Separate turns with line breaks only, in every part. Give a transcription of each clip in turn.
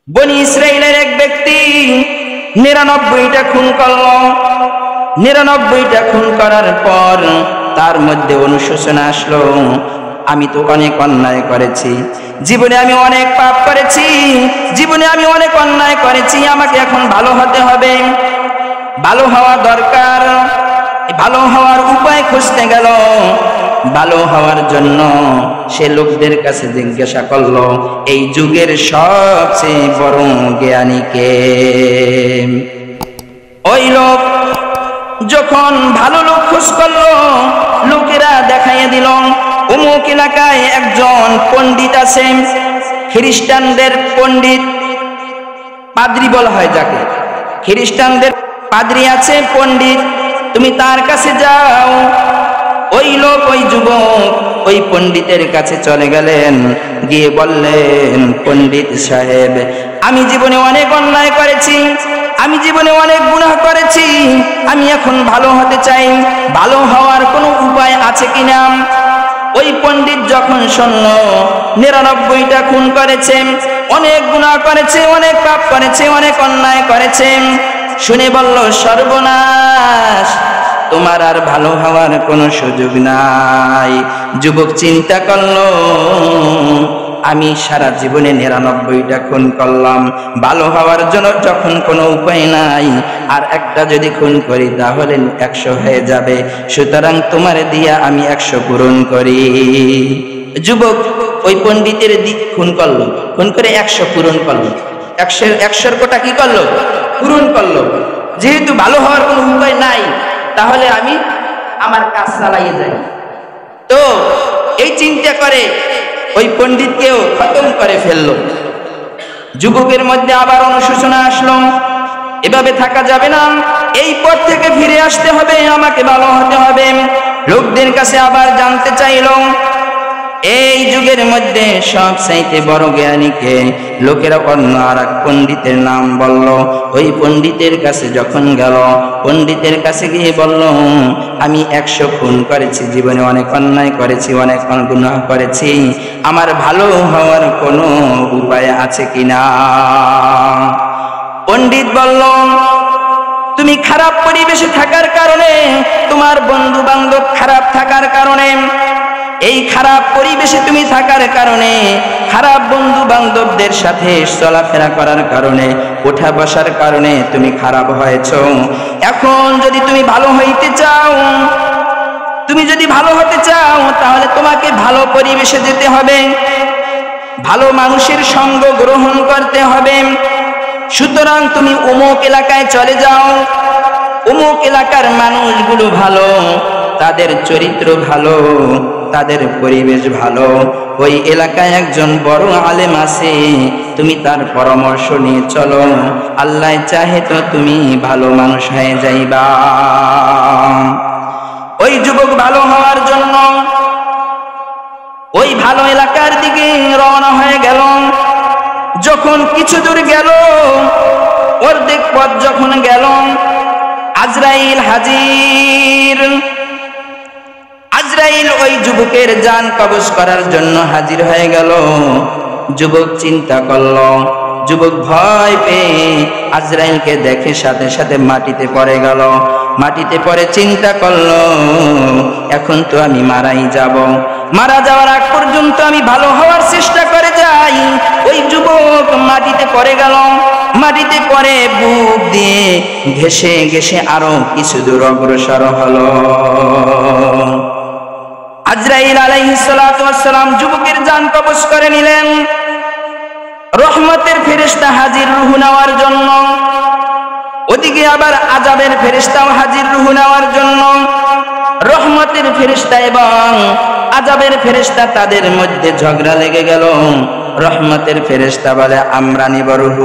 বনি ইসরাইলের এক ব্যক্তি 99টা খুন করল। 99টা খুন করার পর তার মধ্যে অনুশোচনা আসলো, আমি তো অনেক অন্যায় করেছি, জীবনে আমি অনেক পাপ করেছি, জীবনে আমি অনেক অন্যায় করেছি, আমাকে এখন ভালো হতে হবে, ভালো হওয়া দরকার। ভালো হওয়ার উপায় খুঁজতে গেল। ভালো হওয়ার জন্য সে লোকদের কাছে জিজ্ঞাসা করলো, এই যুগের সবচেয়ে বড় জ্ঞানী কে? ওই লোক যখন ভালো লোক খোঁজ করলো, লোকেরা দেখাইয়া দিল অমুক এলাকায় একজন পণ্ডিত আছে, খ্রিস্টানদের পণ্ডিত, পাদ্রী বলা হয় যাকে, খ্রিস্টানদের পাদ্রী আছে, পণ্ডিত, তুমি তার কাছে যাও। ওই লোক, ওই যুবক ওই পণ্ডিতের কাছে চলে গেলেন, গিয়ে বললেন, পণ্ডিত সাহেব, আমি জীবনে অনেক অন্যায় করেছি, আমি জীবনে অনেক গুনাহ করেছি, আমি এখন ভালো হতে চাই, ভালো হওয়ার কোনো উপায় আছে কিনা? ওই পণ্ডিত যখন শুনল 99টা খুন করেছে, অনেক গুনাহ করেছে, অনেক পাপ করেছে, অনেক অন্যায় করেছে, শুনে বলল, সর্বনাশ, তোমার আর ভালো হওয়ার কোনো সুযোগ নাই। যুবক চিন্তা করলো, আমি সারা জীবনে 99টা খুন করলাম, ভালো হওয়ার জন্য যখন কোনো উপায় নাই, আর একটা যদি খুন করি তাহলে 100 হয়ে যাবে, সুতরাং তোমার দিয়া আমি 100 পূরণ করি। যুবক ওই পণ্ডিতের খুন করলো, খুন করে 100 পূরণ করলো, 100 কোটা কি করলো? পূরণ করলো। যেহেতু ভালো হওয়ার কোনো উপায় নাই, তাহলে আমি আমার কাজ চালাইয়ে যাই। তো এই চিন্তা করে ওই পণ্ডিতকেও খতম করে ফেললো। যুবকের মধ্যে আবার অনুশোচনা আসলো, এভাবে থাকা যাবে না, এই পথ থেকে ফিরে আসতে হবে, আমাকে ভালো হতে হবে। লোকদের কাছে আবার জানতে চাইল, এই যুগের মধ্যে সবচাইতে বড় জ্ঞানীকে? লোকেরা অন্য আর এক পণ্ডিতের নাম বলল। ওই পণ্ডিতের কাছে যখন গেল, পণ্ডিতের কাছে গিয়ে বলল, আমি 100 খুন করেছি, জীবনে অনেক অন্যায় করেছি, অনেক গুনাহ করেছি, আমার ভালো হওয়ার কোনো উপায় আছে কিনা? পণ্ডিত বলল, তুমি খারাপ পরিবেশে থাকার কারণে, তোমার বন্ধু বান্ধব খারাপ থাকার কারণে, এই খারাপ পরিবেশে তুমি থাকার কারণে, খারাপ বন্ধু বান্ধবদের সাথে চলাফেরা করার কারণে, ওঠা বসার কারণে তুমি খারাপ হয়েছ। এখন যদি তুমি ভালো হইতে চাও, তুমি যদি ভালো হতে চাও, তাহলে তোমাকে ভালো পরিবেশে যেতে হবে, ভালো মানুষের সঙ্গ গ্রহণ করতে হবে। সুতরাং তুমি অমুক এলাকায় চলে যাও, অমুক এলাকার মানুষগুলো ভালো, তাদের চরিত্র ভালো, তাদের পরিবেশ ভালো, ওই এলাকায় একজন বড় আলেম আছে, তুমি তার পরামর্শ নিয়ে চলো, আল্লাহ চাহে তো তুমি ভালো মানুষ হয়ে যাইবা। ওই যুবক ভালো হওয়ার জন্য ওই ভালো এলাকার দিকে রওনা হয়ে গেল। যখন কিছু দূর গেল, অর্ধেক পথ যখন গেল, আজরাইল হাজির। আজরাইল ওই যুবকের জান কবজ করার জন্য হাজির হয়ে গেল। যুবক চিন্তা করল, যুবক ভয় পেয়ে আজরাইলকে দেখে সাথে সাথে মাটিতে পড়ে গেল। মাটিতে পড়ে চিন্তা করল, এখন তো আমি মারাই যাব, মারা যাওয়ার আগ পর্যন্ত আমি ভালো হওয়ার চেষ্টা করে যাই। ওই যুবক মাটিতে পড়ে গেল। মাটিতে পড়ে বুক দিয়ে ঘেঁষে ঘেঁষে আরো কিছু দূর অগ্রসর হলো। আজরাইল আলাইহিস সালাতু ওয়াস সালাম যুবকের জান কবজ করে নিলেন। রহমতের ফেরেশতা হাজির রূহ নেওয়ার জন্য, ওদিকে আবার আযাবের ফেরেশতাও হাজির রূহ নেওয়ার জন্য। রহমতের ফেরেশতা এবং আযাবের ফেরেশতা তাদের মধ্যে ঝগড়া লেগে গেল। রহমতের ফেরেশতা বলে, আমরা নিব রূহ,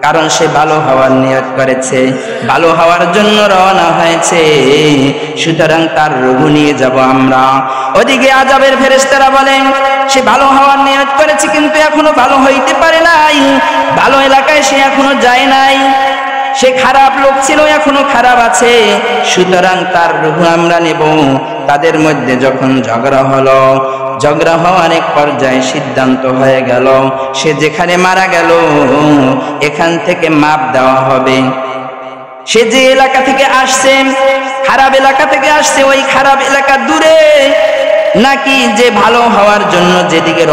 কারণ সে ভালো হওয়ার নিয়ত করেছে, ভালো হওয়ার জন্য রওনা হয়েছে, সুতরাং তার রূহ নিয়ে যাব আমরা। ওদিকে আযাবের ফেরেশতারা বলেন, সে ভালো হওয়ার নিয়ত করেছে কিন্তু এখনো ভালো হইতে পারে নাই, ভালো এলাকায় সে এখনো যায় নাই, সে খারাপ লোক ছিল, এখনো খারাপ আছে, সুতরাং তার রূহ আমরা নেব। তাদের মধ্যে যখন ঝগড়া হলো, ঝগড়া হওয়ার এক পর্যায়ে সিদ্ধান্ত হয়ে গেল, সে যেখানে মারা গেল এখান থেকে মাপ দেওয়া হবে। সে যে এলাকা থেকে আসছে, খারাপ এলাকা থেকে আসছে, ওই খারাপ এলাকা দূরে নাকি যে ভালো হওয়ার জন্য যেদিকে